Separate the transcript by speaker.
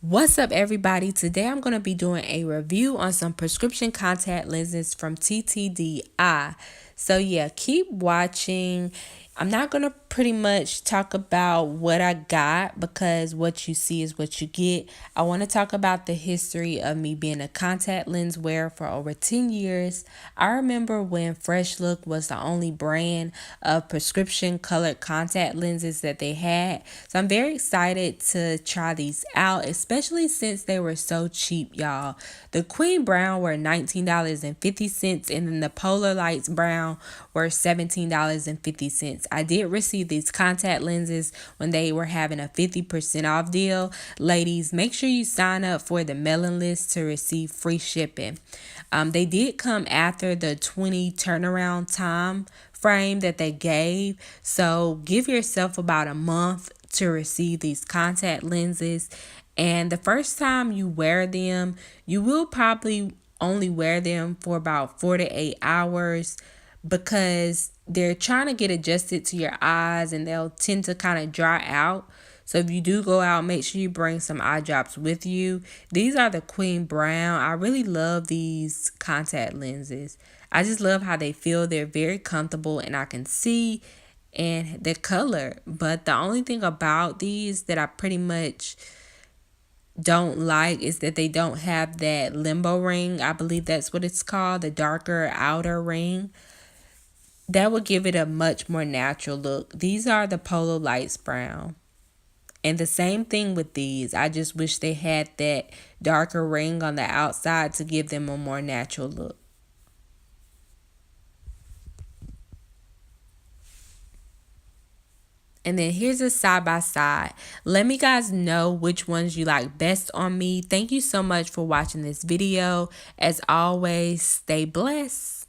Speaker 1: What's up, everybody? Today I'm going to be doing a review on some prescription contact lenses from Ttdeye. So yeah, keep watching. I'm not going to pretty much talk about what I got because what you see is what you get. I want to talk about the history of me being a contact lens wearer for over 10 years. I remember when Fresh Look was the only brand of prescription colored contact lenses that they had. So I'm very excited to try these out, especially since they were so cheap, y'all. The Queen Brown were $19.50, and then the Polar Lights Brown were $17.50. I did receive these contact lenses when they were having a 50% off deal. Ladies, make sure you sign up for the mailing list to receive free shipping. They did come after the 20 turnaround time frame that they gave, so give yourself about a month to receive these contact lenses. And the first time you wear them, you will probably only wear them for about 4 to 8 hours because they're trying to get adjusted to your eyes and they'll tend to kind of dry out. So if you do go out, make sure you bring some eye drops with you. These are the Queen Brown. I really love these contact lenses. I just love how they feel. They're very comfortable and I can see and the color. But the only thing about these that I pretty much don't like is that they don't have that limbo ring. I believe that's what it's called, the darker outer ring. That would give it a much more natural look. These are the Polo Lights Brown. And the same thing with these. I just wish they had that darker ring on the outside to give them a more natural look. And then here's a side by side. Let me guys know which ones you like best on me. Thank you so much for watching this video. As always, stay blessed.